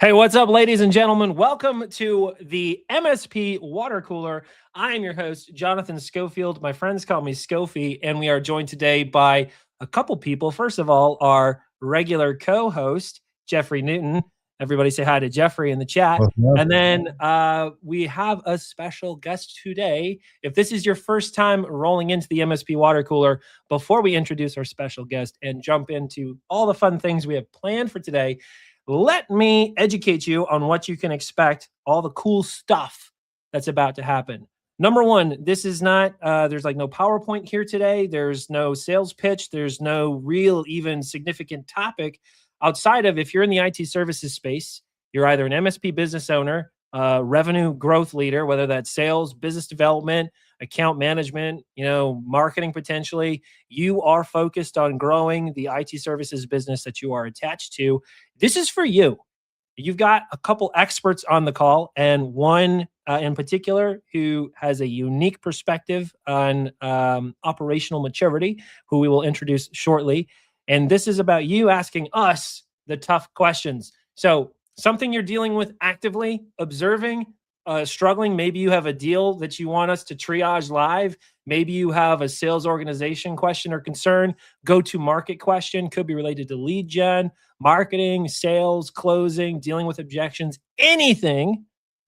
Hey, what's up, ladies and gentlemen? Welcome to the MSP Water Cooler. I am your host, Jonathan Schofield. My friends call me Scofie, and we are joined today by a couple people. First of all, our regular co-host, Jeffrey Newton. Everybody say hi to Jeffrey in the chat. And then we have a special guest today. If this is your first time rolling into the MSP Water Cooler, before we introduce our special guest and jump into all the fun things we have planned for today, let me educate you on what you can expect, all the cool stuff that's about to happen. Number one, this is not, there's like no PowerPoint here today. There's no sales pitch. There's no real even significant topic outside of, if you're in the IT services space, you're either an MSP business owner, revenue growth leader, whether that's sales, business development, account management, marketing potentially. You are focused on growing the IT services business that you are attached to. This is for you. You've got a couple experts on the call, and one in particular who has a unique perspective on operational maturity, who we will introduce shortly. And this is about you asking us the tough questions. So something you're dealing with actively, observing, struggling. Maybe you have a deal that you want us to triage live. Maybe you have a sales organization question or concern, go-to-market question, could be related to lead gen, marketing, sales, closing, dealing with objections, anything.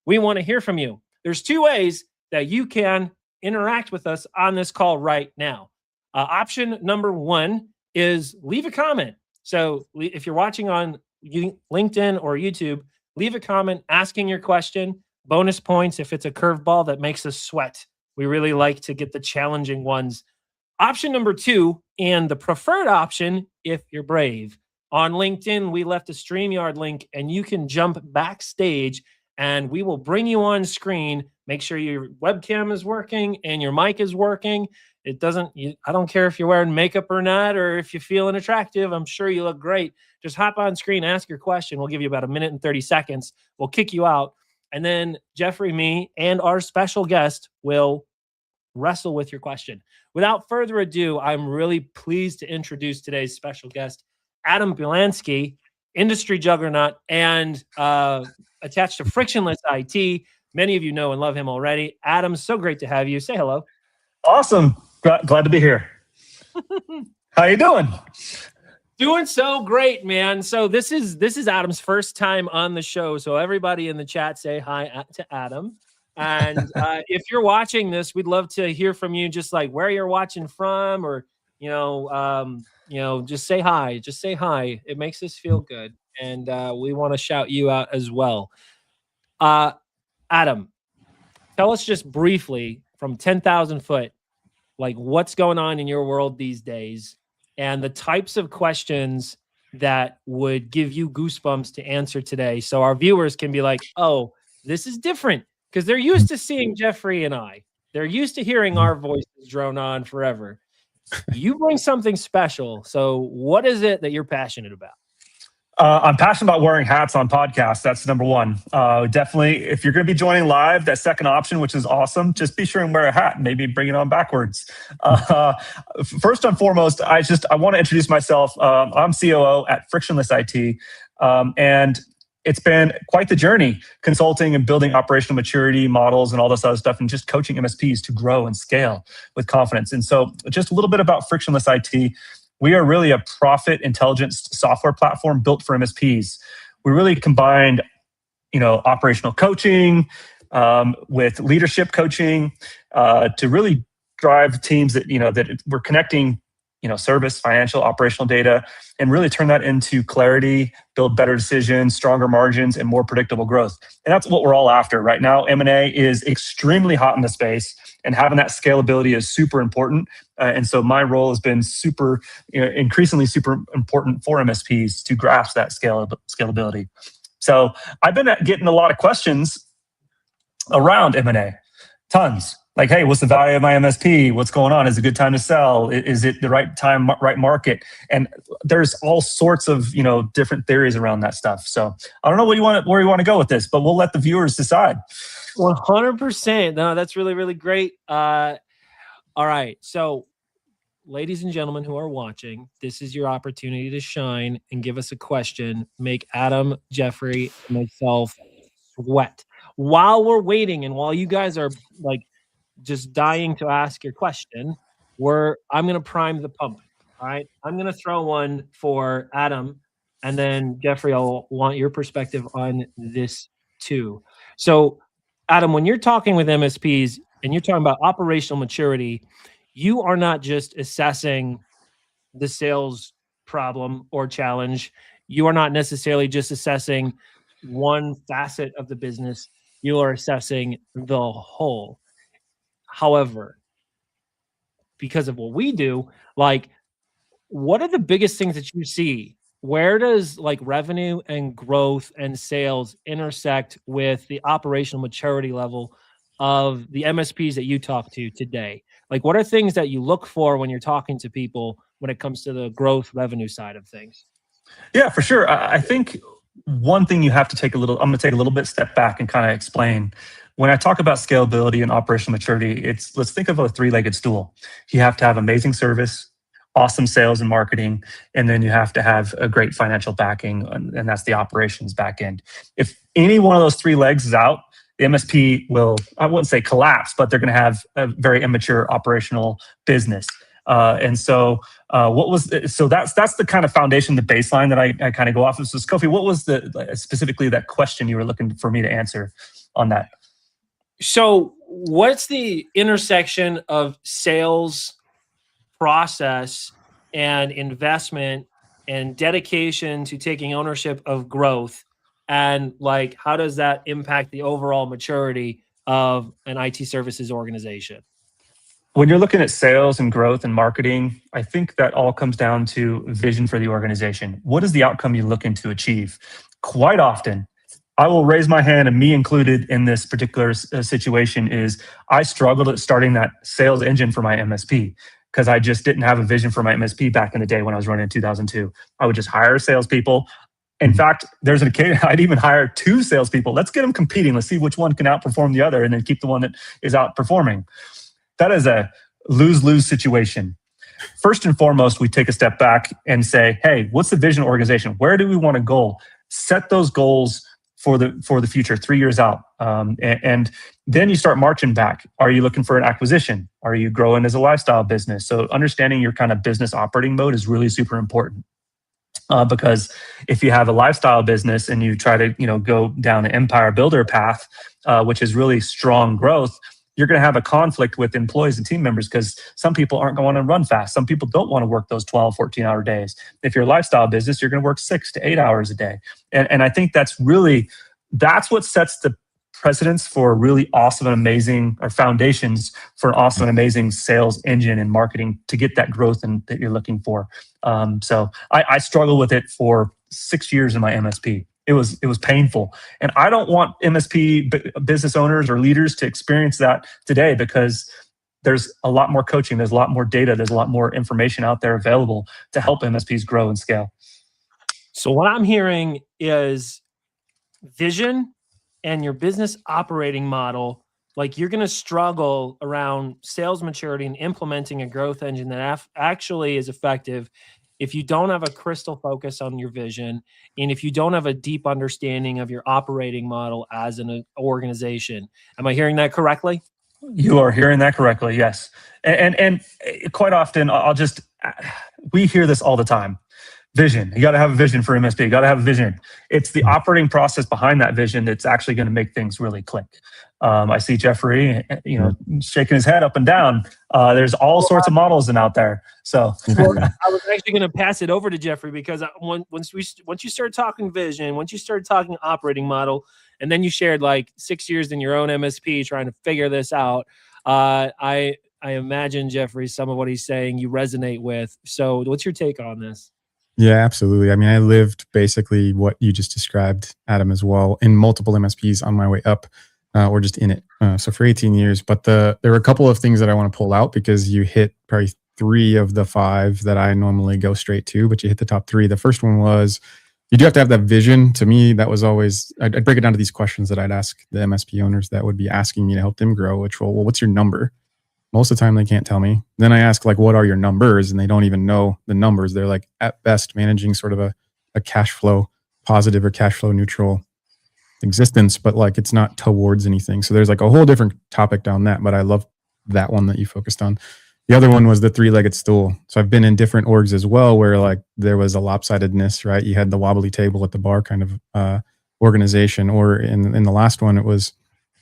We want to hear from you. There's two ways that you can interact with us on this call right now. Option number one is leave a comment. So if you're watching on LinkedIn or YouTube, leave a comment asking your question. Bonus points if it's a curveball that makes us sweat. We really like to get the challenging ones. Option number two, and the preferred option, if you're brave. On LinkedIn, we left a StreamYard link, and you can jump backstage, and we will bring you on screen. Make sure your webcam is working and your mic is working. I don't care if you're wearing makeup or not, or if you're feeling attractive. I'm sure you look great. Just hop on screen, ask your question. We'll give you about a minute and 30 seconds. We'll kick you out. And then Jeffrey, me, and our special guest will wrestle with your question. Without further ado, I'm really pleased to introduce today's special guest, Adam Bielanski, industry juggernaut and attached to Frictionless IT. Many of you know and love him already. Adam, so great to have you. Say hello. Awesome. Glad to be here. How you doing? Doing so great, man. So this is Adam's first time on the show. So everybody in the chat say hi to Adam. And if you're watching this, we'd love to hear from you, just like where you're watching from, or just say hi. Just say hi. It makes us feel good, and we want to shout you out as well. Adam, tell us just briefly from 10,000 foot, like what's going on in your world these days, and the types of questions that would give you goosebumps to answer today. So our viewers can be like, oh, this is different, because they're used to seeing Jeffrey and I. They're used to hearing our voices drone on forever. You bring something special. So what is it that you're passionate about? I'm passionate about wearing hats on podcasts. That's number one. Definitely, if you're going to be joining live, that second option, which is awesome, just be sure and wear a hat and maybe bring it on backwards. First and foremost, I want to introduce myself. I'm COO at Frictionless IT, and it's been quite the journey consulting and building operational maturity models and all this other stuff, and just coaching MSPs to grow and scale with confidence. And so just a little bit about Frictionless IT. We are really a profit intelligence software platform built for MSPs. We really combined, operational coaching with leadership coaching to really drive teams that, that we're connecting, service, financial, operational data, and really turn that into clarity, build better decisions, stronger margins, and more predictable growth. And that's what we're all after right now. M&A is extremely hot in the space, and having that scalability is super important. And so my role has been increasingly super important for MSPs to grasp that scalability. So I've been getting a lot of questions around M&A, tons. Like, hey, what's the value of my MSP? What's going on? Is it a good time to sell? Is it the right time, right market? And there's all sorts of different theories around that stuff. So I don't know where you want to go with this, but we'll let the viewers decide. 100%. No, that's really, really great. All right. So ladies and gentlemen who are watching, this is your opportunity to shine and give us a question. Make Adam, Jeffrey, and myself sweat while we're waiting, and while you guys are like just dying to ask your question. I'm gonna prime the pump. All right, I'm gonna throw one for Adam, and then Jeffrey, I'll want your perspective on this too. So, Adam, when you're talking with MSPs and you're talking about operational maturity, you are not just assessing the sales problem or challenge. You are not necessarily just assessing one facet of the business. You are assessing the whole. However, because of what we do, like, what are the biggest things that you see? Where does like revenue and growth and sales intersect with the operational maturity level of the MSPs that you talk to today? Like, what are things that you look for when you're talking to people when it comes to the growth revenue side of things? Yeah, for sure. I think one thing you have to I'm going to take a little bit step back and kind of explain. When I talk about scalability and operational maturity, let's think of a three-legged stool. You have to have amazing service, awesome sales and marketing, and then you have to have a great financial backing, and that's the operations back end. If any one of those three legs is out, the MSP will, I wouldn't say collapse, but they're going to have a very immature operational business. That's the kind of foundation, the baseline that I kind of go off of. So Skofi, what was specifically that question you were looking for me to answer on that? So what's the intersection of sales process and investment and dedication to taking ownership of growth? And like, how does that impact the overall maturity of an IT services organization? When you're looking at sales and growth and marketing, I think that all comes down to vision for the organization. What is the outcome you're looking to achieve? Quite often, I will raise my hand, and me included in this particular situation, is I struggled at starting that sales engine for my MSP because I just didn't have a vision for my MSP back in the day when I was running in 2002. I would just hire salespeople. In fact, there's an occasion I'd even hire two salespeople. Let's get them competing. Let's see which one can outperform the other, and then keep the one that is outperforming. That is a lose-lose situation. First and foremost, we take a step back and say, hey, what's the vision organization? Where do we want to go? Set those goals for the future, 3 years out. And then you start marching back. Are you looking for an acquisition? Are you growing as a lifestyle business? So understanding your kind of business operating mode is really super important. Because if you have a lifestyle business and you try to go down an empire builder path, which is really strong growth, you're going to have a conflict with employees and team members because some people aren't going to run fast. Some people don't want to work those 12, 14-hour days. If you're a lifestyle business, you're going to work 6 to 8 hours a day. And I think that's what sets the precedence for really awesome and amazing, or foundations for an awesome and amazing sales engine and marketing to get that growth that you're looking for. So I struggled with it for 6 years in my MSP. It was painful. And I don't want MSP business owners or leaders to experience that today, because there's a lot more coaching, there's a lot more data, there's a lot more information out there available to help MSPs grow and scale. So what I'm hearing is vision and your business operating model. Like, you're going to struggle around sales maturity and implementing a growth engine that actually is effective if you don't have a crystal focus on your vision, and if you don't have a deep understanding of your operating model as an organization. Am I hearing that correctly? You are hearing that correctly, yes. And quite often, we hear this all the time. Vision. You got to have a vision for MSP. You got to have a vision. It's the operating process behind that vision that's actually going to make things really click. I see Jeffrey, shaking his head up and down. There's all sorts of models out there. So well, I was actually going to pass it over to Jeffrey, because once you start talking vision, once you start talking operating model, and then you shared like 6 years in your own MSP trying to figure this out, I imagine, Jeffrey, some of what he's saying you resonate with. So what's your take on this? Yeah, absolutely. I mean, I lived basically what you just described, Adam, as well, in multiple MSPs on my way up, or just in it. So for 18 years. But there were a couple of things that I want to pull out, because you hit probably 3 of the 5 that I normally go straight to, but you hit the top 3. The first one was, you do have to have that vision. To me, that was always, I'd break it down to these questions that I'd ask the MSP owners that would be asking me to help them grow, which, well, what's your number? Most of the time they can't tell me. Then I ask like, what are your numbers? And they don't even know the numbers. They're like at best managing sort of a cash flow positive or cash flow neutral existence, but like it's not towards anything. So there's like a whole different topic down that, but I love that one that you focused on. The other one was the three-legged stool. So I've been in different orgs as well, where like there was a lopsidedness, right? You had the wobbly table at the bar kind of organization, or in the last one, it was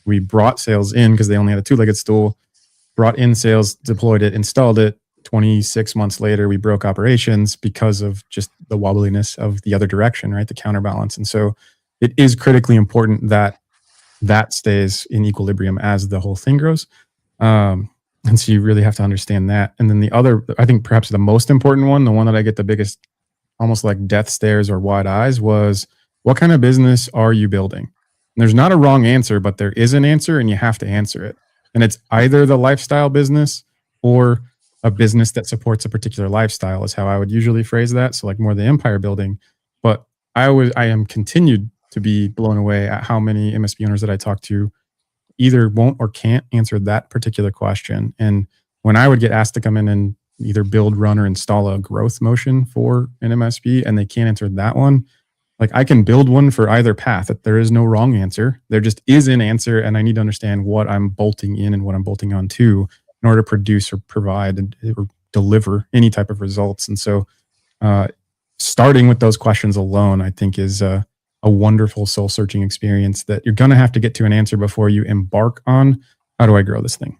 we brought sales in because they only had a two-legged stool, brought in sales, deployed it, installed it. 26 months later, we broke operations because of just the wobbliness of the other direction, right? The counterbalance. And so it is critically important that that stays in equilibrium as the whole thing grows. And so you really have to understand that. And then the other, I think perhaps the most important one, the one that I get the biggest, almost like death stares or wide eyes, was what kind of business are you building? And there's not a wrong answer, but there is an answer and you have to answer it. And it's either the lifestyle business or a business that supports a particular lifestyle is how I would usually phrase that. So like more the empire building. But I am continued to be blown away at how many MSP owners that I talk to either won't or can't answer that particular question. And when I would get asked to come in and either build, run, or install a growth motion for an MSP and they can't answer that one, like I can build one for either path. That there is no wrong answer. There just is an answer, and I need to understand what I'm bolting in and what I'm bolting on to in order to produce or provide or deliver any type of results. And so starting with those questions alone, I think is a wonderful soul searching experience that you're going to have to get to an answer before you embark on how do I grow this thing.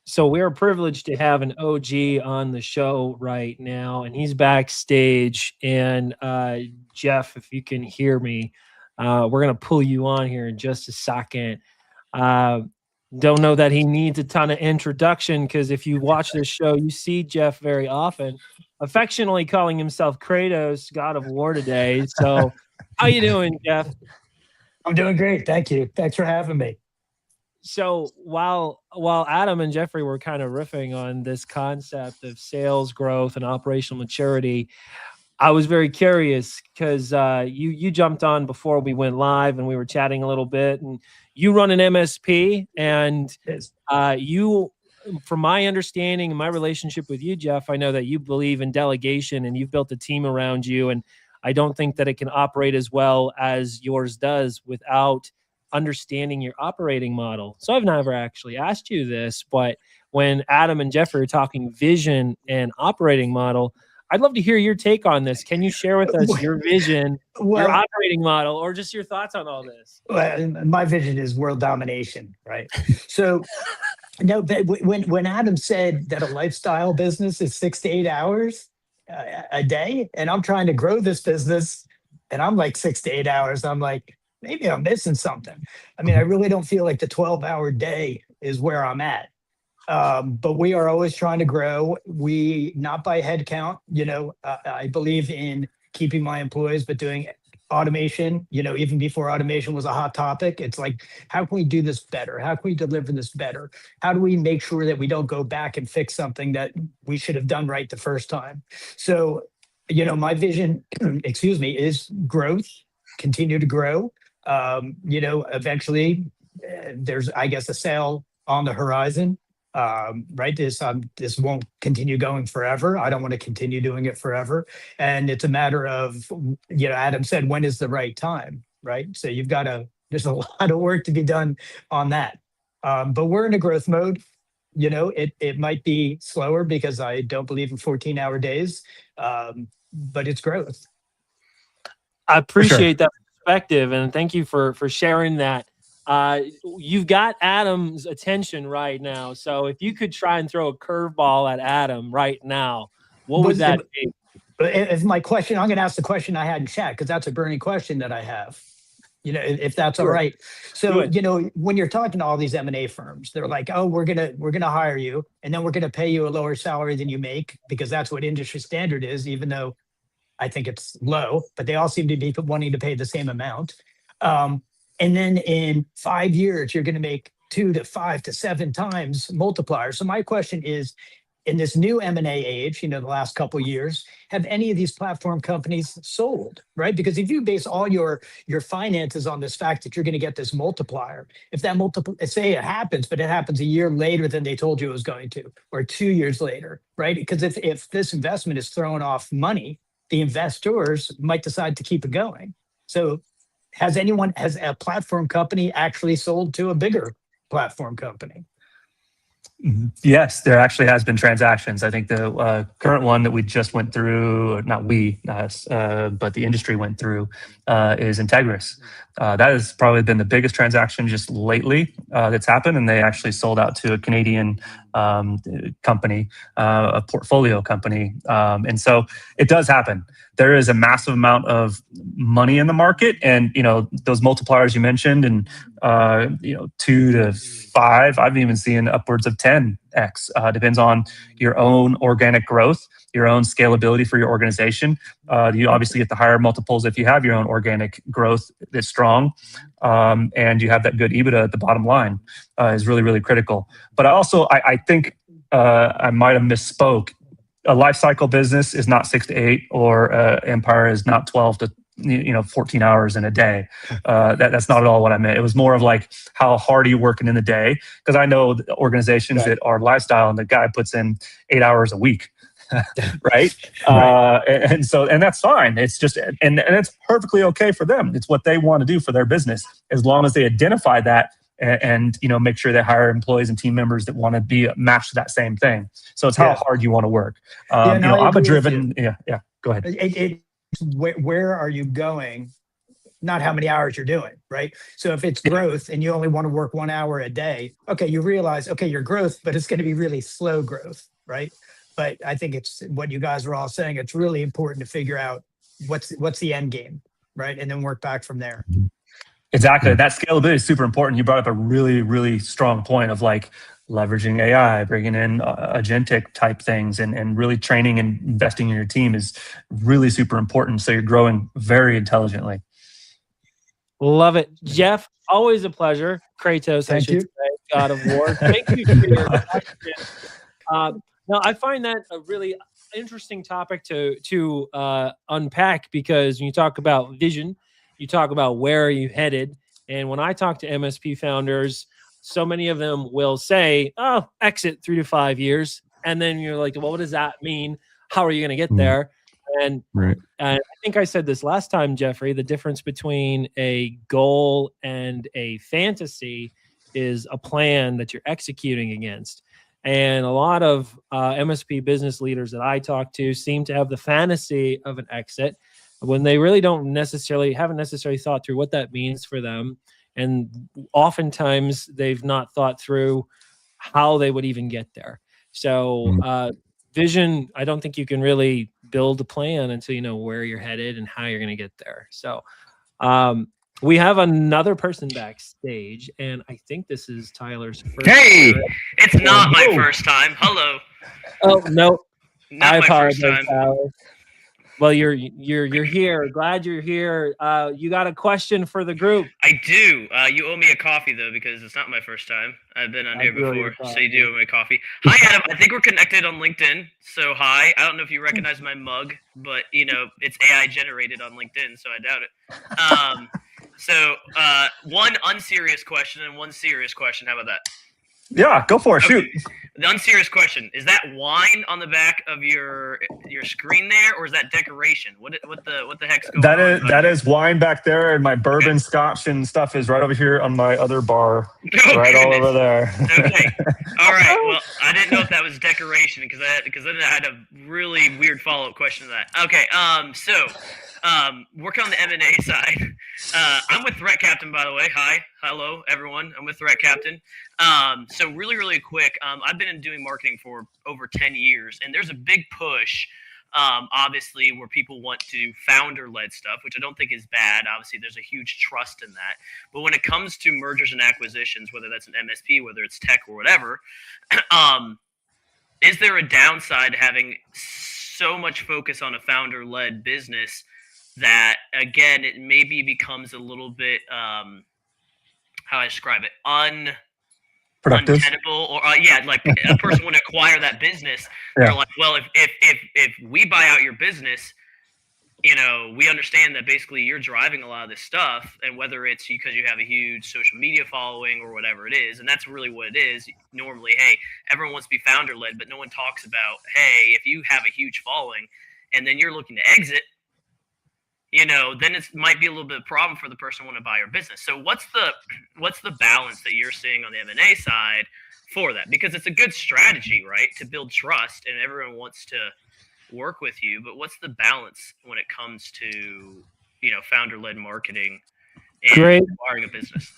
So we're privileged to have an OG on the show right now, and he's backstage. And Jeff, if you can hear me, we're going to pull you on here in just a second. Don't know that he needs a ton of introduction, because if you watch this show, you see Jeff very often, affectionately calling himself Kratos, God of War today. So how you doing, Jeff? I'm doing great. Thank you. Thanks for having me. So while Adam and Jeffrey were kind of riffing on this concept of sales growth and operational maturity, I was very curious because you jumped on before we went live and we were chatting a little bit, and you run an MSP, and you, from my understanding and my relationship with you, Jeff, I know that you believe in delegation and you've built a team around you, and I don't think that it can operate as well as yours does without understanding your operating model. So I've never actually asked you this, but when Adam and Jeffrey are talking vision and operating model, I'd love to hear your take on this. Can you share with us your vision, your operating model, or just your thoughts on all this? Well, my vision is world domination, right? So, no, but when Adam said that a lifestyle business is 6 to 8 hours a day, and I'm trying to grow this business, and I'm like 6 to 8 hours, I'm like, maybe I'm missing something. I mean, I really don't feel like the 12-hour day is where I'm at. But we are always trying to grow. We not by head count, I believe in keeping my employees, but doing automation, even before automation was a hot topic. It's like, how can we do this better? How can we deliver this better? How do we make sure that we don't go back and fix something that we should have done right the first time? So, my vision, is growth, continue to grow. Eventually there's, I guess, a sale on the horizon. Right. This won't continue going forever. I don't want to continue doing it forever. And it's a matter of, Adam said, when is the right time? Right. So there's a lot of work to be done on that. But we're in a growth mode. It might be slower because I don't believe in 14-hour days. But it's growth. I appreciate that perspective, and thank you for sharing that. You've got Adam's attention right now, so if you could try and throw a curveball at Adam right now, what would that be? If my question, I'm going to ask the question I had in chat, because that's a burning question that I have. If that's all right. So, when you're talking to all these M&A firms, they're like, oh, we're gonna hire you, and then we're gonna pay you a lower salary than you make, because that's what industry standard is, even though I think it's low, but they all seem to be wanting to pay the same amount. And then in 5 years, you're going to make 2 to 5 to 7 times multiplier. So my question is, in this new M&A age, the last couple of years, have any of these platform companies sold, right? Because if you base all your finances on this fact that you're going to get this multiplier, if that say it happens, but it happens a year later than they told you it was going to, or 2 years later, right? Because if this investment is throwing off money, the investors might decide to keep it going. So has a platform company actually sold to a bigger platform company? Yes, there actually has been transactions. I think the current one that we just went through, not us, but the industry went through, is Integris. That has probably been the biggest transaction just lately that's happened, and they actually sold out to a Canadian company, a portfolio company, and so it does happen. There is a massive amount of money in the market, and those multipliers you mentioned, and 2 to 5. I've even seen upwards of 10x. Depends on your own organic growth, your own scalability for your organization. You obviously get the higher multiples if you have your own organic growth that's strong, and you have that good EBITDA at the bottom line is really, really critical. But I think I might have misspoke. A life cycle business is not 6 to 8, or Empire is not 12 to 14 hours in a day. That's not at all what I meant. It was more of like, how hard are you working in the day? Because I know the organizations that are lifestyle, and the guy puts in 8 hours a week. Right. And that's fine. It's just, and it's perfectly okay for them. It's what they want to do for their business, as long as they identify that and make sure they hire employees and team members that want to be matched to that same thing. So it's how hard you want to work. I'm a driven. Yeah. Go ahead. Where are you going? Not how many hours you're doing, right? So if it's growth and you only want to work 1 hour a day, okay, you realize, okay, your growth, but it's going to be really slow growth, right? But I think it's what you guys are all saying. It's really important to figure out what's the end game, right? And then work back from there. Exactly. That scalability is super important. You brought up a really, really strong point of like leveraging AI, bringing in agentic type things, and really training and investing in your team is really super important. So you're growing very intelligently. Love it. Jeff, always a pleasure. Kratos, Thank you. say, God of War. Thank you for your question. Now, I find that a really interesting topic to unpack, because when you talk about vision, you talk about where are you headed. And when I talk to MSP founders, so many of them will say, oh, exit 3 to 5 years. And then you're like, well, what does that mean? How are you going to get there? And I think I said this last time, Jeffrey, the difference between a goal and a fantasy is a plan that you're executing against. And a lot of MSP business leaders that I talk to seem to have the fantasy of an exit when they really haven't necessarily thought through what that means for them. And oftentimes they've not thought through how they would even get there. So vision, I don't think you can really build a plan until you know where you're headed and how you're going to get there. So we have another person backstage, and I think this is Tyler's first Hey, time. it's not my first time. Hello. Oh, no. Not I my first apologize, time. Tyler. Well, you're here. Glad you're here. You got a question for the group? I do. You owe me a coffee though, because it's not my first time. I've been on here before, so you do owe me a coffee. Hi, Adam. I think we're connected on LinkedIn. So hi. I don't know if you recognize my mug, but it's AI generated on LinkedIn, so I doubt it. So one unserious question and one serious question. How about that? Yeah, go for it. Okay. Shoot. The unserious question, is that wine on the back of your screen there, or is that decoration? What the heck's going on? That is wine back there, and my bourbon, scotch, and stuff is right over here on my other bar, all over there. Okay, all right. Well, I didn't know if that was decoration, because then I had a really weird follow-up question to that. Okay, so working on the M&A side. I'm with Threat Captain, by the way. Hi, hello, everyone. I'm with Threat Captain. So really, really quick, I've been doing marketing for over 10 years, and there's a big push, obviously, where people want to do founder-led stuff, which I don't think is bad. Obviously, there's a huge trust in that. But when it comes to mergers and acquisitions, whether that's an MSP, whether it's tech or whatever, is there a downside to having so much focus on a founder-led business that, again, it maybe becomes a little bit, how I describe it, Productive. untenable, or like a person would acquire that business. Yeah. They're like, well, if we buy out your business, we understand that basically you're driving a lot of this stuff, and whether it's because you have a huge social media following or whatever it is, and that's really what it is. Normally, hey, everyone wants to be founder led, but no one talks about, hey, if you have a huge following and then you're looking to exit, then it might be a little bit of a problem for the person who want to buy your business. So what's the balance that you're seeing on the M&A side for that? Because it's a good strategy, right, to build trust, and everyone wants to work with you, but what's the balance when it comes to founder-led marketing and acquiring a business?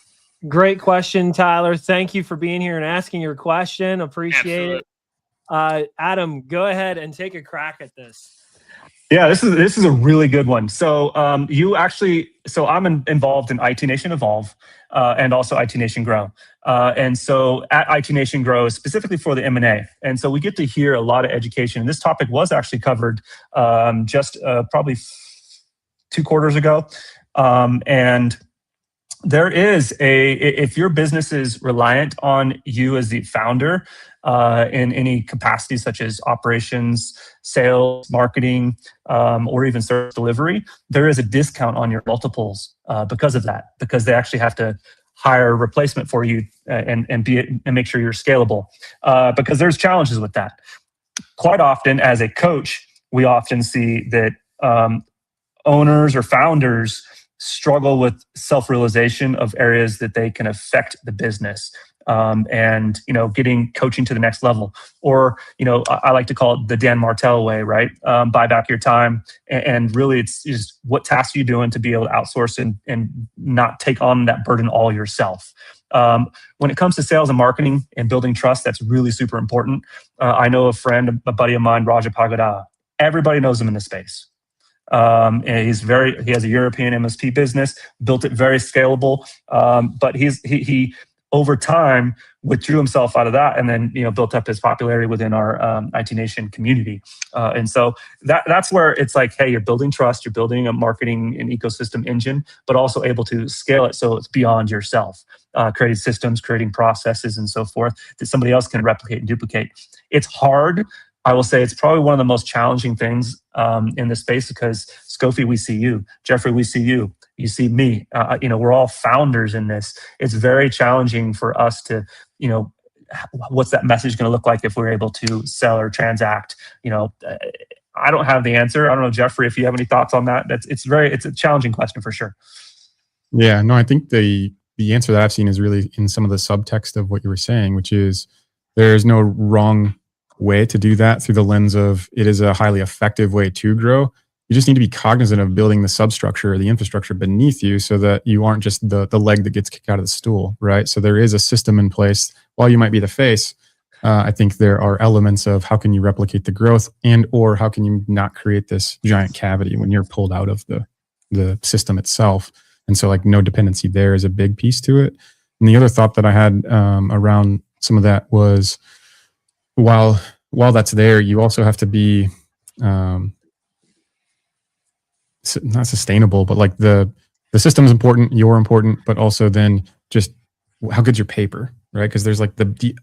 Great question, Tyler. Thank you for being here and asking your question. Appreciate it. Adam, go ahead and take a crack at this. Yeah, this is a really good one. So I'm involved in IT Nation Evolve and also IT Nation Grow. And so at IT Nation Grow, specifically for the M&A. And so we get to hear a lot of education. And this topic was actually covered just probably 2 quarters ago. And there is if your business is reliant on you as the founder in any capacity, such as operations, sales, marketing, or even service delivery, there is a discount on your multiples because of that, because they actually have to hire a replacement for you and make sure you're scalable because there's challenges with that. Quite often, as a coach, we often see that owners or founders struggle with self-realization of areas that they can affect the business and getting coaching to the next level, or I like to call it the Dan Martell way, right? Buy back your time, and really it's just what tasks are you doing to be able to outsource and not take on that burden all yourself. When it comes to sales and marketing and building trust, that's really super important. I know a buddy of mine, Raja Pagada. Everybody knows him in this space. And he has a European MSP business, built it very scalable. But he over time withdrew himself out of that, and then built up his popularity within our IT Nation community. And so that's where it's like, hey, you're building trust, you're building a marketing and ecosystem engine, but also able to scale it so it's beyond yourself, creating systems, creating processes, and so forth that somebody else can replicate and duplicate. It's hard. I will say it's probably one of the most challenging things in this space because Scofie, we see you. Jeffrey, we see you. You see me. We're all founders in this. It's very challenging for us to, what's that message going to look like if we're able to sell or transact? I don't have the answer. I don't know, Jeffrey, if you have any thoughts on that. It's a challenging question for sure. Yeah, no, I think the answer that I've seen is really in some of the subtext of what you were saying, which is there's no wrong way to do that through the lens of it is a highly effective way to grow. You just need to be cognizant of building the substructure or the infrastructure beneath you so that you aren't just the leg that gets kicked out of the stool, right? So there is a system in place. While you might be the face, I think there are elements of how can you replicate the growth and or how can you not create this giant cavity when you're pulled out of the system itself. And so like no dependency there is a big piece to it. And the other thought that I had around some of that was while that's there, you also have to be not sustainable, but like the system is important, you're important, but also then just how good's your paper, right? Because there's like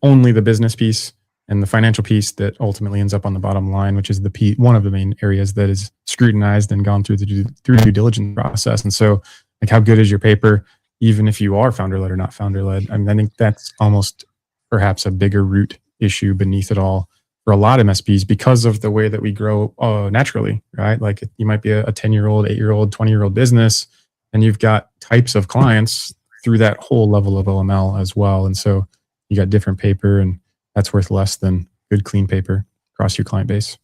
only the business piece and the financial piece that ultimately ends up on the bottom line, which is one of the main areas that is scrutinized and gone through the due diligence process. And so like how good is your paper, even if you are founder-led or not founder-led? I mean, I think that's almost perhaps a bigger root issue beneath it all for a lot of MSPs because of the way that we grow naturally, right? Like you might be a 10-year-old, 8-year-old, 20-year-old business, and you've got types of clients through that whole level of OML as well. And so you got different paper, and that's worth less than good, clean paper across your client base.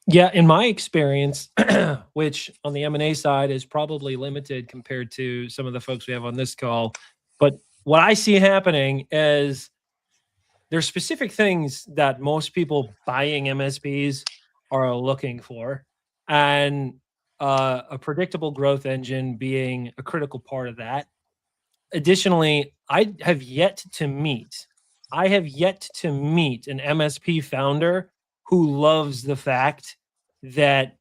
Yeah, in my experience, which on the M&A side is probably limited compared to some of the folks we have on this call, but what I see happening is there's specific things that most people buying MSPs are looking for, and a predictable growth engine being a critical part of that. Additionally, I have yet to meet an MSP founder who loves the fact that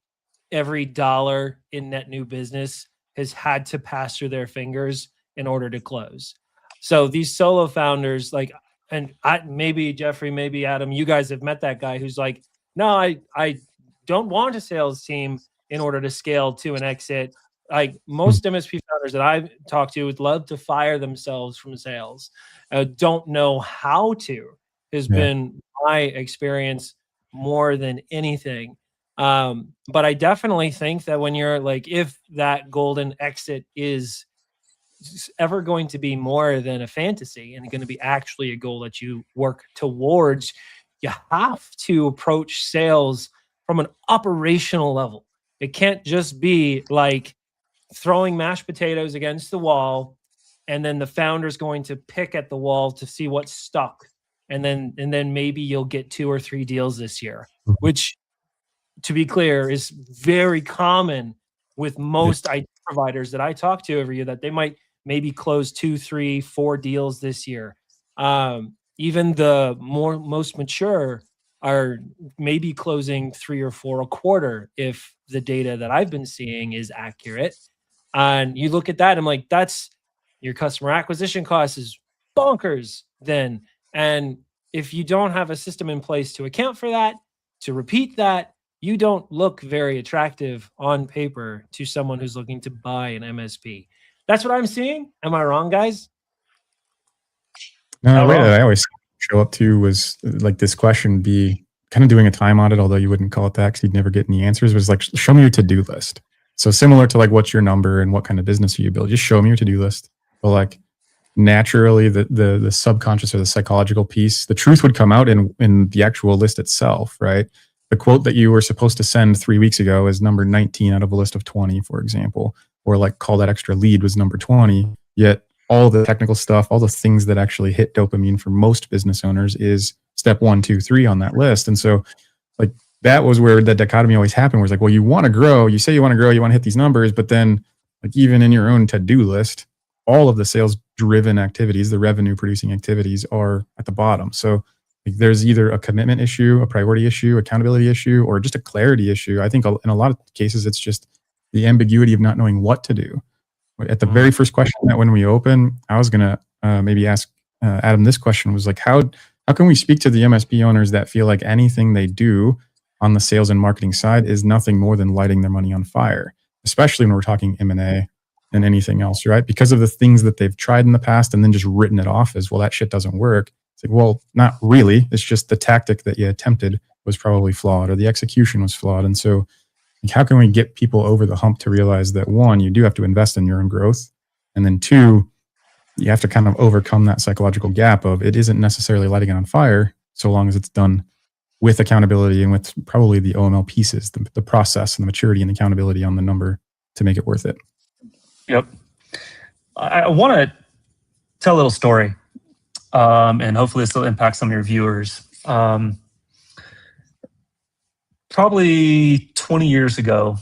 every dollar in net new business has had to pass through their fingers in order to close. So these solo founders, like, and maybe Jeffrey, maybe Adam, you guys have met that guy who's like, no, I don't want a sales team in order to scale to an exit. Like most MSP founders that I've talked to would love to fire themselves from sales. Don't know how to has been my experience more than anything. But I definitely think that when you're like, if that golden exit is ever going to be more than a fantasy and going to be actually a goal that you work towards, you have to approach sales from an operational level. It can't just be like throwing mashed potatoes against the wall and then the founder's going to pick at the wall to see what's stuck. And then maybe you'll get 2 or 3 deals this year, which, to be clear, is very common with most IT providers that I talk to every year, that they might maybe close 2, 3, 4 deals this year. Even the most mature are maybe closing 3 or 4 a quarter if the data that I've been seeing is accurate. And you look at that, I'm like, that's your customer acquisition cost is bonkers then. And if you don't have a system in place to account for that, to repeat that, you don't look very attractive on paper to someone who's looking to buy an MSP. That's what I'm seeing. Am I wrong, guys? No, the way that I always show up to was like this question be kind of doing a time audit, although you wouldn't call it that because you'd never get any answers, was like, show me your to-do list. So similar to like, what's your number and what kind of business are you build? Just show me your to-do list. But like naturally the subconscious or the psychological piece, the truth would come out in the actual list itself, right? The quote that you were supposed to send 3 weeks ago is number 19 out of a list of 20, for example, or like call that extra lead was number 20. Yet all the technical stuff, all the things that actually hit dopamine for most business owners is step 1, 2, 3 on that list. And so like that was where that dichotomy always happened, where it's like, well, you want to grow, you say you want to grow, you want to hit these numbers, but then like even in your own to-do list, all of the sales driven activities, the revenue producing activities are at the bottom. So like there's either a commitment issue, a priority issue, accountability issue, or just a clarity issue. I think in a lot of cases, it's just the ambiguity of not knowing what to do. At the very first question that when we open, I was going to maybe ask Adam this question, was like, how can we speak to the MSP owners that feel like anything they do on the sales and marketing side is nothing more than lighting their money on fire, especially when we're talking M&A and anything else, right? Because of the things that they've tried in the past and then just written it off as, well, that shit doesn't work. It's like, well, not really. It's just the tactic that you attempted was probably flawed or the execution was flawed. And so like, how can we get people over the hump to realize that, 1, you do have to invest in your own growth. And then 2, you have to kind of overcome that psychological gap of it isn't necessarily lighting it on fire so long as it's done with accountability and with probably the OML pieces, the process and the maturity and accountability on the number to make it worth it. Yep. I want to tell a little story. And hopefully this will impact some of your viewers. Probably 20 years ago,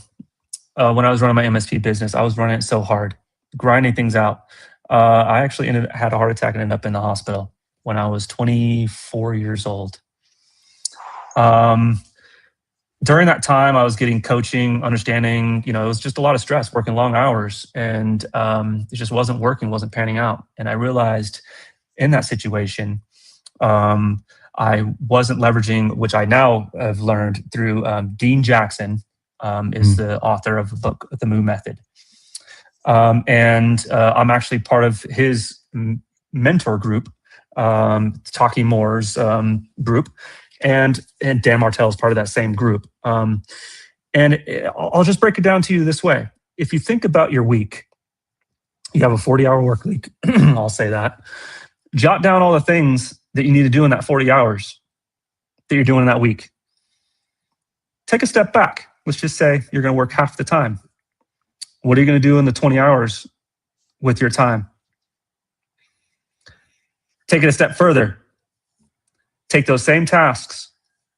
when I was running my MSP business, I was running it so hard, grinding things out. I actually had a heart attack and ended up in the hospital when I was 24 years old. During that time, I was getting coaching, understanding, it was just a lot of stress, working long hours, and it just wasn't working, wasn't panning out. And I realized in that situation, I wasn't leveraging, which I now have learned through Dean Jackson, is the author of the book, The Moo Method. And I'm actually part of his mentor group, Talking Moore's group. And Dan Martell is part of that same group. I'll just break it down to you this way. If you think about your week, you have a 40-hour work week. I'll say that. Jot down all the things that you need to do in that 40 hours that you're doing in that week. Take a step back. Let's just say you're going to work half the time. What are you going to do in the 20 hours with your time? Take it a step further. Take those same tasks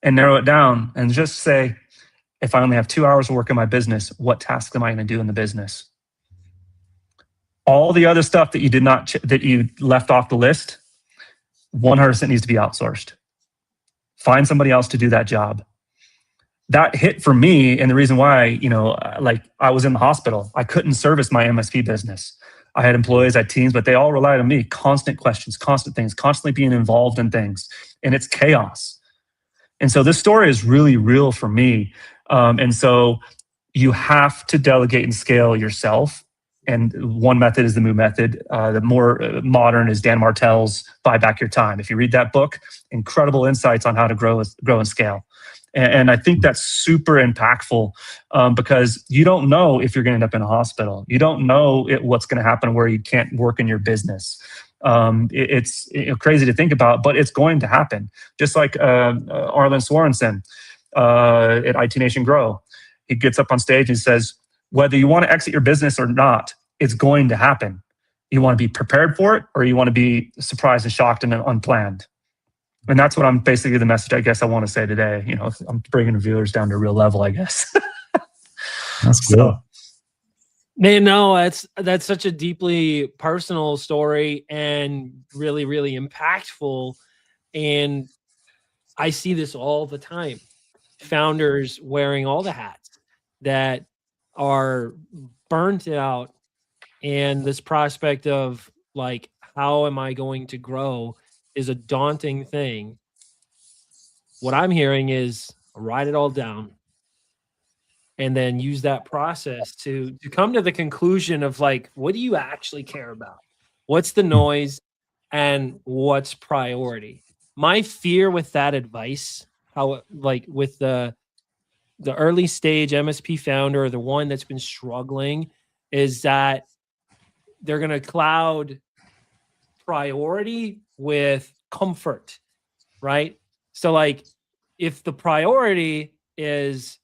and narrow it down and just say, if I only have 2 hours of work in my business, what tasks am I going to do in the business? All the other stuff that you that you left off the list, 100% needs to be outsourced. Find somebody else to do that job. That hit for me, and the reason why, like I was in the hospital, I couldn't service my MSP business. I had employees, I had teams, but they all relied on me. Constant questions, constant things, constantly being involved in things. And it's chaos. And so this story is really real for me. And so you have to delegate and scale yourself. And one method is the MOVE method. The more modern is Dan Martell's Buy Back Your Time. If you read that book, incredible insights on how to grow and scale. And I think that's super impactful because you don't know if you're going to end up in a hospital. You don't know what's going to happen where you can't work in your business. It's crazy to think about, but it's going to happen. Just like Arlen Sorensen at IT Nation Grow. He gets up on stage and says, whether you want to exit your business or not, it's going to happen. You want to be prepared for it, or you want to be surprised and shocked and unplanned. And that's what I'm basically the message I guess I want to say today. You know, I'm bringing viewers down to a real level, I guess. That's cool. So, Man, no, that's such a deeply personal story and really, really impactful. And I see this all the time. Founders wearing all the hats that are burnt out, and this prospect of like, how am I going to grow is a daunting thing. What I'm hearing is write it all down and then use that process to come to the conclusion of like, what do you actually care about? What's the noise and what's priority? My fear with that advice, how like with the early stage MSP founder, or the one that's been struggling, is that they're going to cloud priority with comfort, right? So like if the priority is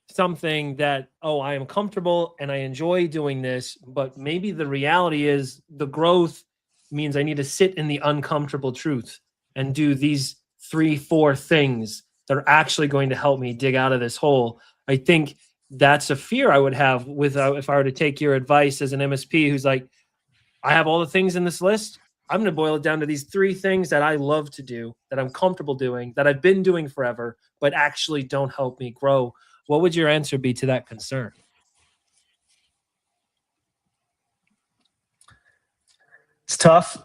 something that, oh, I am comfortable and I enjoy doing this, but maybe the reality is the growth means I need to sit in the uncomfortable truth and do these 3-4 things that are actually going to help me dig out of this hole. I think that's a fear I would have with if I were to take your advice as an MSP who's like, I have all the things in this list. I'm going to boil it down to these 3 things that I love to do, that I'm comfortable doing, that I've been doing forever, but actually don't help me grow. What would your answer be to that concern? it's tough.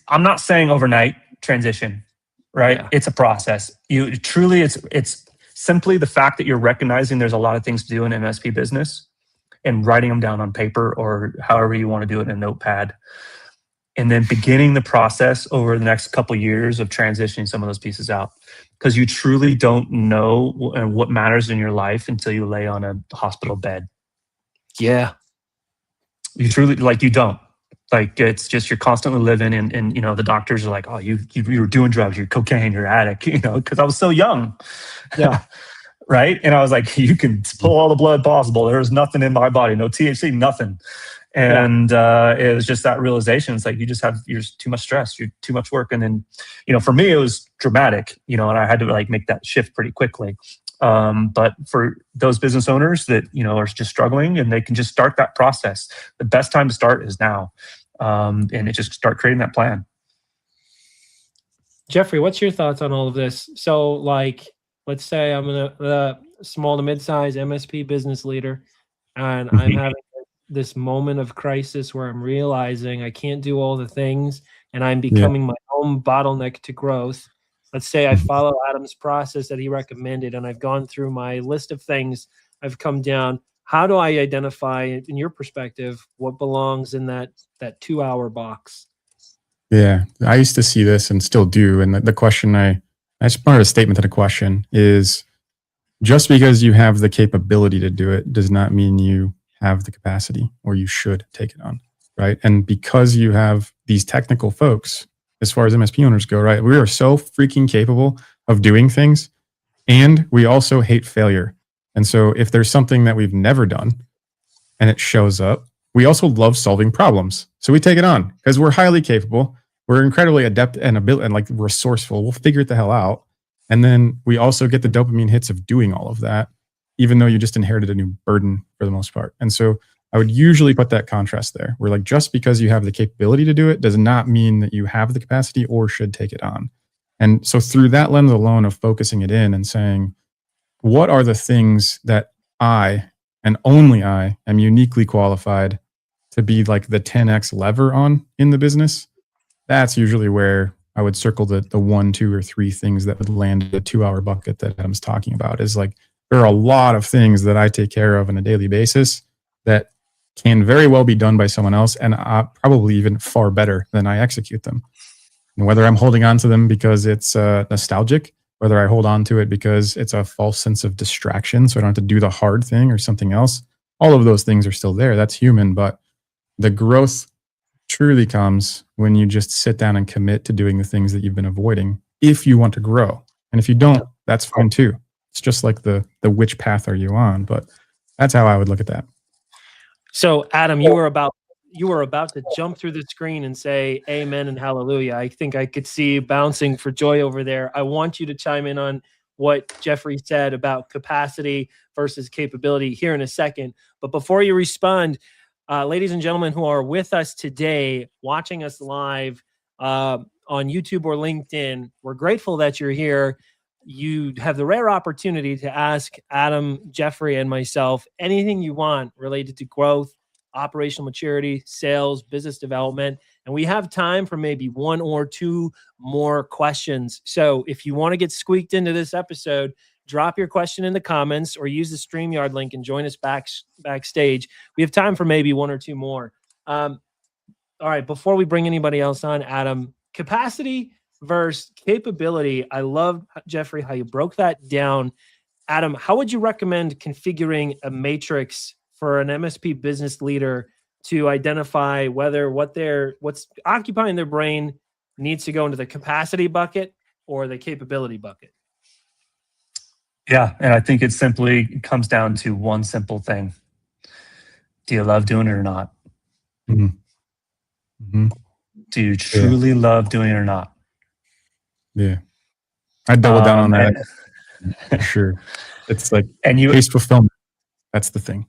I'm not saying overnight transition, right? Yeah. It's a process. It's simply the fact that you're recognizing there's a lot of things to do in MSP business and writing them down on paper or however you want to do it in a notepad. And then beginning the process over the next couple of years of transitioning some of those pieces out. Because you truly don't know what matters in your life until you lay on a hospital bed. Yeah. You truly, you don't. Like, it's just, you're constantly living and you know, the doctors are like, oh, you were doing drugs, you're cocaine, you're addict, you know, because I was so young. Yeah. Right. And I was like, you can pull all the blood possible. There was nothing in my body, no THC, nothing. And it was just that realization. It's like, you're too much stress, you're too much work. And then, you know, for me, it was dramatic, you know, and I had to like make that shift pretty quickly. But for those business owners that, you know, are just struggling and they can just start that process, the best time to start is now. And it just start creating that plan. Jeffrey, what's your thoughts on all of this? So like, let's say I'm a small to mid-size MSP business leader, and I'm having this moment of crisis where I'm realizing I can't do all the things and I'm becoming my own bottleneck to growth. Let's say I follow Adam's process that he recommended and I've gone through my list of things. I've come down. How do I identify, in your perspective, what belongs in that 2-hour box? Yeah, I used to see this and still do. And the question I just part of a statement to the question is, just because you have the capability to do it does not mean you have the capacity or you should take it on, right? And because you have these technical folks, as far as MSP owners go, right, we are so freaking capable of doing things, and we also hate failure. And so if there's something that we've never done and it shows up, we also love solving problems. So we take it on because we're highly capable. We're incredibly adept and like resourceful. We'll figure it the hell out. And then we also get the dopamine hits of doing all of that, even though you just inherited a new burden for the most part. And so I would usually put that contrast there, where like, just because you have the capability to do it does not mean that you have the capacity or should take it on. And so through that lens alone of focusing it in and saying, what are the things that I and only I am uniquely qualified to be like the 10x lever on in the business, that's usually where I would circle the 1, 2, or 3 things that would land in the 2-hour bucket that Adam's talking about. Is like, there are a lot of things that I take care of on a daily basis that can very well be done by someone else, and probably even far better than I execute them. And whether I'm holding on to them because it's nostalgic, whether I hold on to it because it's a false sense of distraction, so I don't have to do the hard thing or something else, all of those things are still there. That's human, but the growth truly comes when you just sit down and commit to doing the things that you've been avoiding if you want to grow. And if you don't, that's fine too. It's just like the which path are you on, but that's how I would look at that. So Adam, you were about to jump through the screen and say amen and hallelujah. I think I could see you bouncing for joy over there. I want you to chime in on what Jeffrey said about capacity versus capability here in a second. But before you respond, ladies and gentlemen who are with us today, watching us live on YouTube or LinkedIn, we're grateful that you're here. You have the rare opportunity to ask Adam, Jeffrey, and myself anything you want related to growth, operational maturity, sales, business development. And we have time for maybe 1 or 2 more questions. So if you want to get squeaked into this episode, drop your question in the comments or use the StreamYard link and join us backstage. We have time for maybe 1 or 2 more. All right, before we bring anybody else on, Adam, capacity versus capability. I love, Jeffrey, how you broke that down. Adam, how would you recommend configuring a matrix for an MSP business leader to identify whether what's occupying their brain needs to go into the capacity bucket or the capability bucket? Yeah, and I think it simply comes down to one simple thing. Do you love doing it or not? Mm-hmm. Mm-hmm. Do you truly love doing it or not? Yeah. I'd double down on that. For sure. It's like pace fulfillment. That's the thing.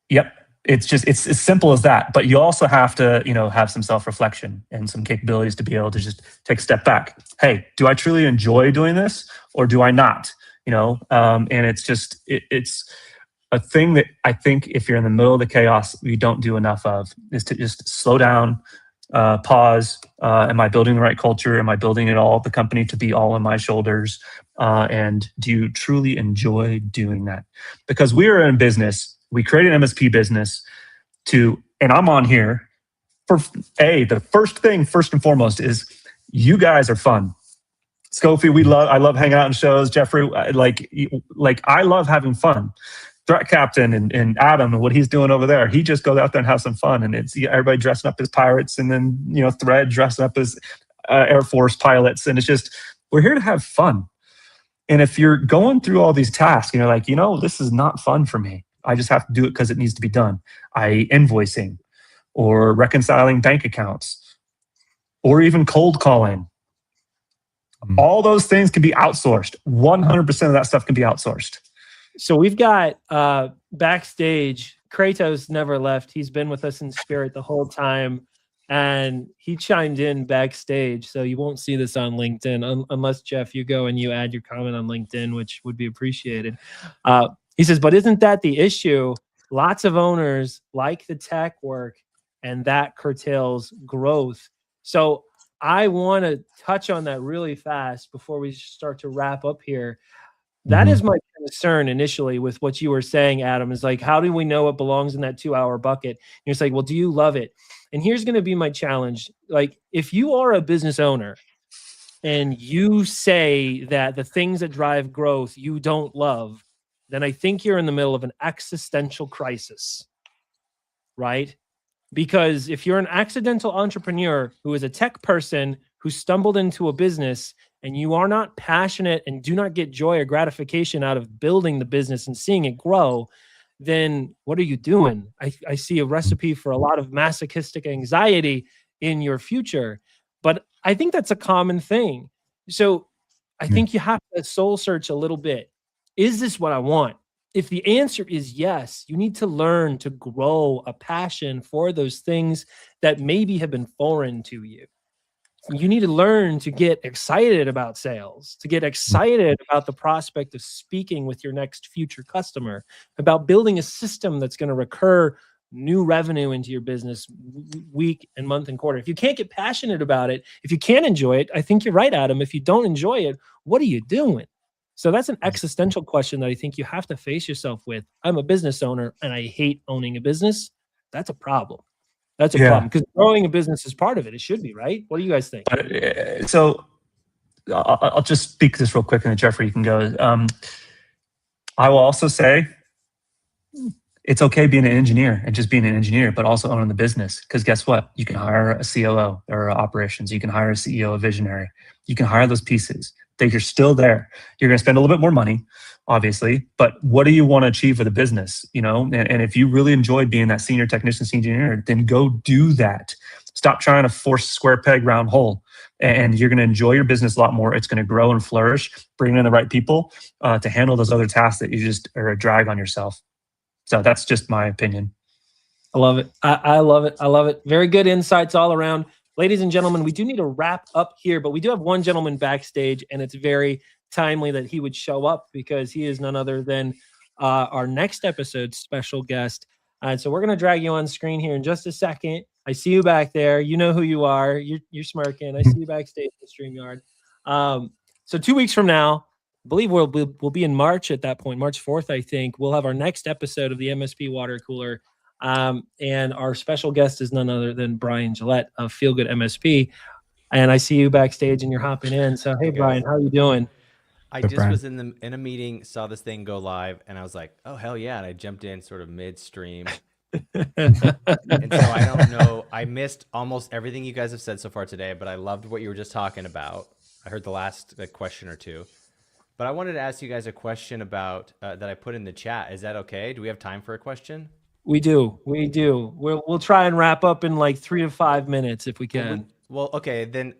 Yep. It's as simple as that. But you also have to, have some self-reflection and some capabilities to be able to just take a step back. Hey, do I truly enjoy doing this or do I not? And it's a thing that I think if you're in the middle of the chaos, you don't do enough of, is to just slow down, pause. Am I building the right culture? Am I building the company to be all on my shoulders? And do you truly enjoy doing that? Because we are in business. We created an MSP business and I'm on here for the first and foremost is you guys are fun. Scofie, I love hanging out in shows. Jeffrey, I love having fun. Threat Captain and Adam and what he's doing over there, he just goes out there and has some fun. And it's everybody dressing up as pirates and then, Thread dressing up as Air Force pilots. And it's just, we're here to have fun. And if you're going through all these tasks and you're like, this is not fun for me. I just have to do it because it needs to be done. Invoicing or reconciling bank accounts or even cold calling. Mm-hmm. All those things can be outsourced. 100% of that stuff can be outsourced. So we've got backstage, Kratos never left. He's been with us in spirit the whole time. And he chimed in backstage. So you won't see this on LinkedIn unless, Jeff, you go and you add your comment on LinkedIn, which would be appreciated. He says, but isn't that the issue? Lots of owners like the tech work and that curtails growth. So I want to touch on that really fast before we start to wrap up here. That is my concern initially with what you were saying, Adam, is like, how do we know what belongs in that 2-hour bucket? And you're saying, well, do you love it? And here's going to be my challenge. Like, if you are a business owner and you say that the things that drive growth you don't love, then I think you're in the middle of an existential crisis, right? Because if you're an accidental entrepreneur who is a tech person who stumbled into a business and you are not passionate and do not get joy or gratification out of building the business and seeing it grow, then what are you doing? I see a recipe for a lot of masochistic anxiety in your future. But I think that's a common thing. So I think you have to soul search a little bit. Is this what I want? If the answer is yes, you need to learn to grow a passion for those things that maybe have been foreign to you. you need to learn to get excited about sales, to get excited about the prospect of speaking with your next future customer, about building a system that's going to recur new revenue into your business week and month and quarter. If you can't get passionate about it, if you can't enjoy it, I think you're right, Adam. If you don't enjoy it, what are you doing? So that's an existential question that I think you have to face yourself with. I'm a business owner and I hate owning a business. That's a problem. That's a problem, because growing a business is part of it. It should be, right? What do you guys think? So I'll just speak this real quick, and then Jeffrey, you can go. I will also say it's okay being an engineer and just being an engineer, but also owning the business. Because guess what? You can hire a COO or operations. You can hire a CEO, a visionary. You can hire those pieces. You're still there. You're going to spend a little bit more money, obviously, but what do you want to achieve with a business? And if you really enjoy being that senior technician, senior engineer, then go do that. Stop trying to force square peg, round hole. And you're going to enjoy your business a lot more. It's going to grow and flourish. Bring in the right people to handle those other tasks that you just are a drag on yourself. So that's just my opinion. I love it. I love it. I love it. Very good insights all around. Ladies and gentlemen, we do need to wrap up here, but we do have one gentleman backstage, and it's very timely that he would show up because he is none other than our next episode's special guest. And so we're going to drag you on screen here in just a second. I see you back there. You know who you are. You're smirking. I see you backstage in StreamYard. So 2 weeks from now, I believe we'll be in March at that point, March 4th, I think. We'll have our next episode of the MSP Water Cooler. And our special guest is none other than Brian Gillette of Feel Good MSP. And I see you backstage and you're hopping in. So, hey, Brian, how are you doing? I just was in a meeting, saw this thing go live, and I was like, oh, hell yeah. And I jumped in sort of midstream. And so I don't know. I missed almost everything you guys have said so far today, but I loved what you were just talking about. I heard the last question or two. But I wanted to ask you guys a question about that I put in the chat. Is that okay? Do we have time for a question? We do. We'll try and wrap up in like 3 to 5 minutes if we can. Well, okay, then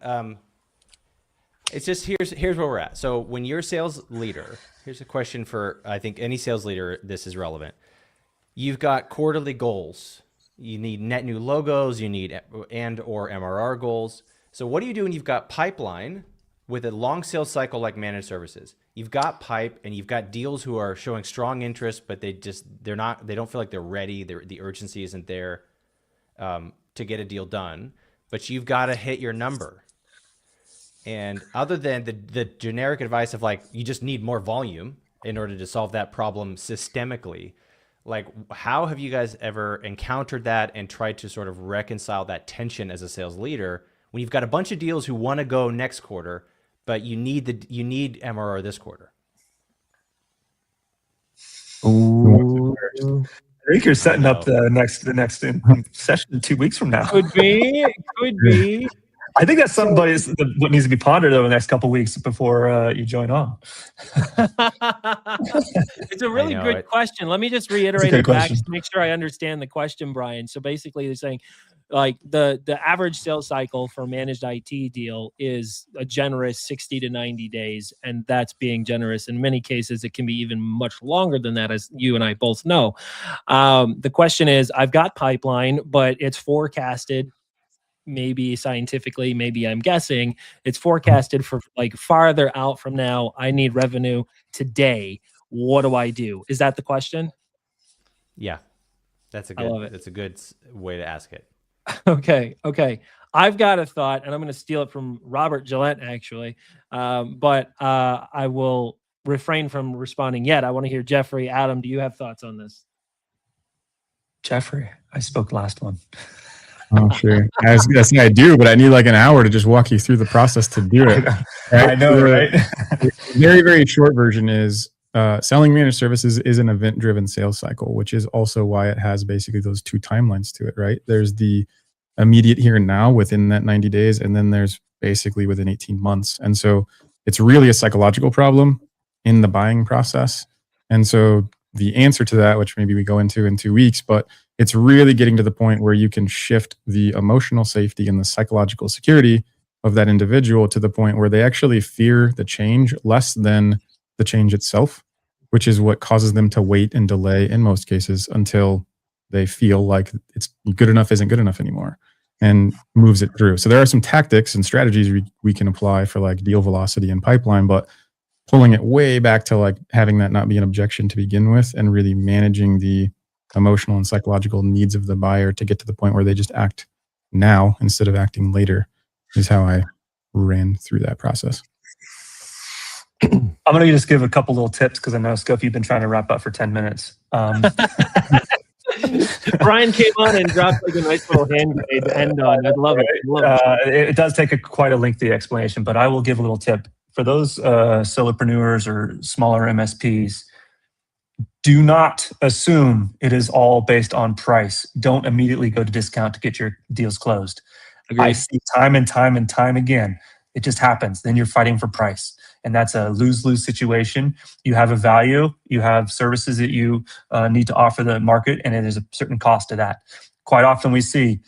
it's just here's where we're at. So when you're a sales leader, here's a question for, I think, any sales leader. This is relevant. You've got quarterly goals. You need net new logos. You need or MRR goals. So what do you do when you've got pipeline with a long sales cycle like managed services? You've got pipe and you've got deals who are showing strong interest, but they don't feel like they're ready. The urgency isn't there to get a deal done, but you've got to hit your number. And other than the generic advice of like, you just need more volume in order to solve that problem systemically, like how have you guys ever encountered that and tried to sort of reconcile that tension as a sales leader when you've got a bunch of deals who want to go next quarter, but you need MRR this quarter? Ooh. I think you're setting up the next session 2 weeks from now. Could be. I think that's what needs to be pondered over the next couple of weeks before you join on. It's a really good question. Let me just reiterate it back to make sure I understand the question, Brian. So basically, they're saying, like the average sales cycle for a managed IT deal is a generous 60 to 90 days. And that's being generous. In many cases, it can be even much longer than that, as you and I both know. The question is, I've got pipeline, but it's forecasted, maybe scientifically, maybe I'm guessing, it's forecasted for like farther out from now. I need revenue today. What do I do? Is that the question? Yeah, that's a good way to ask it. Okay. I've got a thought, and I'm going to steal it from Robert Gillette, actually. But I will refrain from responding yet. I want to hear Jeffrey. Adam, do you have thoughts on this? Jeffrey, I spoke last one. Oh, sure. I was going to say I do, but I need like an hour to just walk you through the process to do it. I know, right? Very, very short version is selling managed services is an event-driven sales cycle, which is also why it has basically those two timelines to it, right? There's the immediate here and now within that 90 days, and then there's basically within 18 months. And so it's really a psychological problem in the buying process. And so the answer to that, which maybe we go into in 2 weeks, but it's really getting to the point where you can shift the emotional safety and the psychological security of that individual to the point where they actually fear the change less than the change itself, which is what causes them to wait and delay in most cases until they feel like it's good enough isn't good enough anymore. and moves it through. So there are some tactics and strategies we can apply for like deal velocity and pipeline, but pulling it way back to like having that not be an objection to begin with and really managing the emotional and psychological needs of the buyer to get to the point where they just act now instead of acting later is how I ran through that process. I'm going to just give a couple little tips because I know, Scope, you've been trying to wrap up for 10 minutes. Brian came on and dropped like a nice little hand grenade to end on. I love it. It does take quite a lengthy explanation, but I will give a little tip. For those solopreneurs or smaller MSPs, do not assume it is all based on price. Don't immediately go to discount to get your deals closed. Agreed. I see time and time and time again. It just happens. Then you're fighting for price. And that's a lose-lose situation. You have a value, you have services that you need to offer the market, and there's a certain cost to that. Quite often we see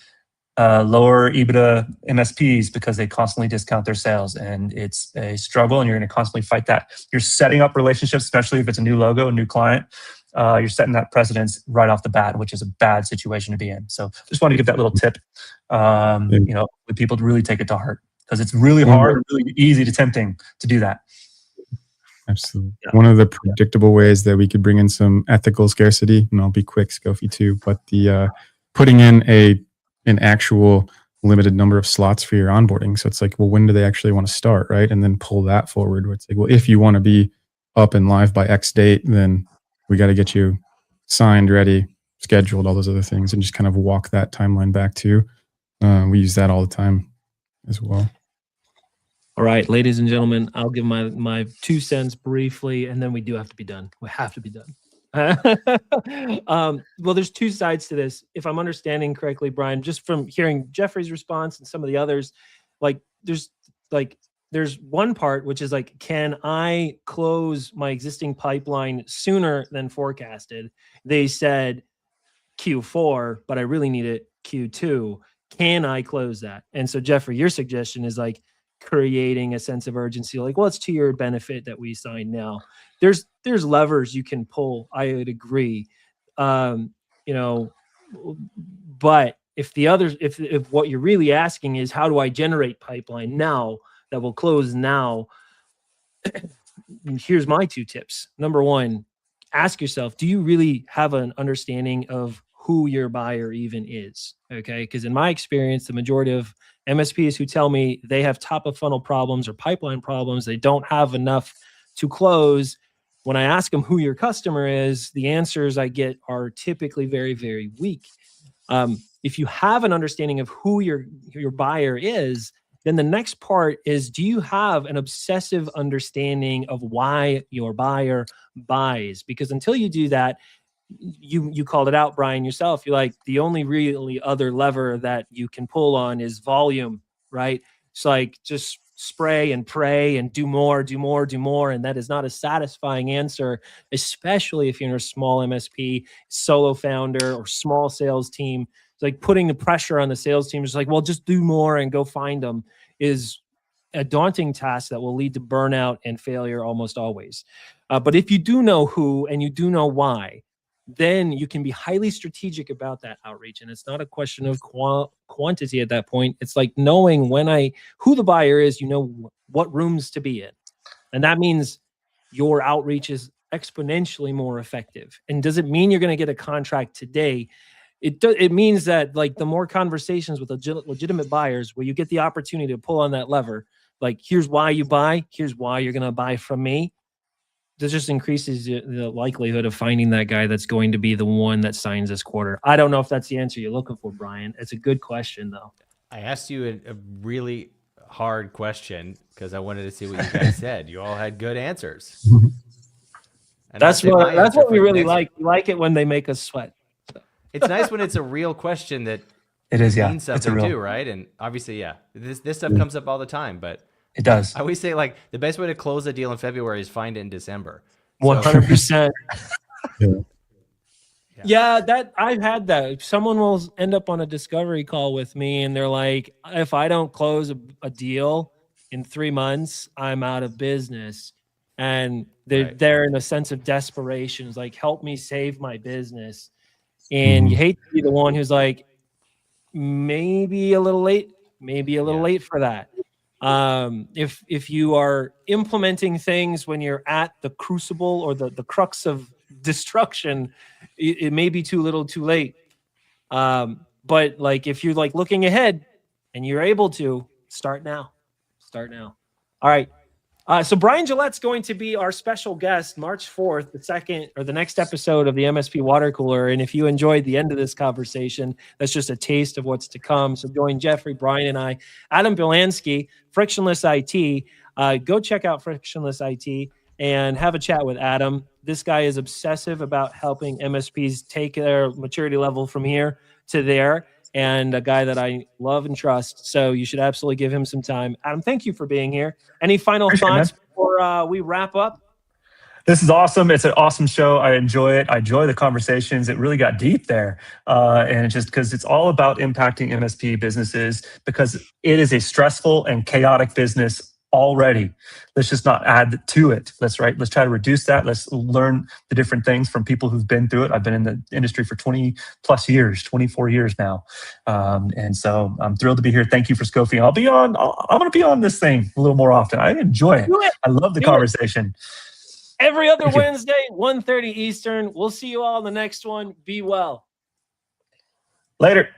lower EBITDA MSPs because they constantly discount their sales, and it's a struggle, and you're going to constantly fight that. You're setting up relationships, especially if it's a new logo, a new client. You're setting that precedence right off the bat, which is a bad situation to be in. So just want to give that little tip, with people to really take it to heart, because it's really hard and really easy to tempting to do that. Absolutely. Yeah. One of the predictable ways that we could bring in some ethical scarcity, and I'll be quick, Scofie, too, but the putting in an actual limited number of slots for your onboarding. So it's like, well, when do they actually want to start, right? And then pull that forward where it's like, well, if you want to be up and live by X date, then we got to get you signed, ready, scheduled, all those other things, and just kind of walk that timeline back too. We use that all the time as well. All right, ladies and gentlemen, I'll give my 2 cents briefly, and then we do have to be done. We have to be done. Well, there's 2 sides to this. If I'm understanding correctly, Brian, just from hearing Jeffrey's response and some of the others, there's one part, which is like, can I close my existing pipeline sooner than forecasted? They said Q4, but I really need it Q2. Can I close that? And so, Jeffrey, your suggestion is like creating a sense of urgency, like, well, it's to your benefit that we sign now. There's levers you can pull. I would agree. But if if what you're really asking is how do I generate pipeline now that will close now, here's my 2 tips. Number 1, ask yourself, do you really have an understanding of who your buyer even is? Okay, because in my experience, the majority of MSPs who tell me they have top of funnel problems or pipeline problems, they don't have enough to close. When I ask them who your customer is, the answers I get are typically very, very weak. If you have an understanding of who your buyer is, then the next part is, do you have an obsessive understanding of why your buyer buys? Because until you do that, you called it out, Brian, yourself. You're like, the only really other lever that you can pull on is volume, right? It's like, just spray and pray and do more. And that is not a satisfying answer, especially if you're in a small MSP, solo founder, or small sales team. It's like putting the pressure on the sales team. It's like, well, just do more and go find them is a daunting task that will lead to burnout and failure almost always. But if you do know who and you do know why, then you can be highly strategic about that outreach. And it's not a question of quantity at that point. It's like knowing who the buyer is, what rooms to be in. And that means your outreach is exponentially more effective. And does it mean you're going to get a contract today? It means that like the more conversations with legitimate buyers where you get the opportunity to pull on that lever, like, here's why you buy, here's why you're going to buy from me. This just increases the likelihood of finding that guy that's going to be the one that signs this quarter. I don't know if that's the answer you're looking for, Brian. It's a good question, though. I asked you a really hard question because I wanted to see what you guys said. You all had good answers. And that's what we really like. We like it when they make us sweat. So. It's nice when it's a real question that it is, means something too, right? And obviously, this stuff comes up all the time, but it does. I always say, like, the best way to close a deal in February is find it in December. 100%. Yeah, that I've had that. Someone will end up on a discovery call with me and they're like, if I don't close a deal in 3 months, I'm out of business. And they're in a sense of desperation. It's like, help me save my business. And you hate to be the one who's like, maybe a little late, late for that. If you are implementing things when you're at the crucible or the crux of destruction, it may be too little, too late. But like if you're like looking ahead and you're able to start now. All right. So Brian Gillette's going to be our special guest March 4th, the next episode of the MSP Water Cooler. And if you enjoyed the end of this conversation, that's just a taste of what's to come. So join Jeffrey, Brian, and I, Adam Bielanski, Frictionless IT. Go check out Frictionless IT and have a chat with Adam. This guy is obsessive about helping MSPs take their maturity level from here to there, and a guy that I love and trust. So you should absolutely give him some time. Adam, thank you for being here. Any final thoughts before we wrap up? This is awesome. It's an awesome show. I enjoy it. I enjoy the conversations. It really got deep there. And just because it's all about impacting MSP businesses, because it is a stressful and chaotic business already. Let's just not add to it. Let's try to reduce that. Let's learn the different things from people who've been through it. I've been in the industry for 20 plus years, 24 years now. And so I'm thrilled to be here. Thank you for Scofie. I'm going to be on this thing a little more often. I enjoy it. I love the conversation. Every other Wednesday, 1:30 Eastern. We'll see you all in the next one. Be well. Later.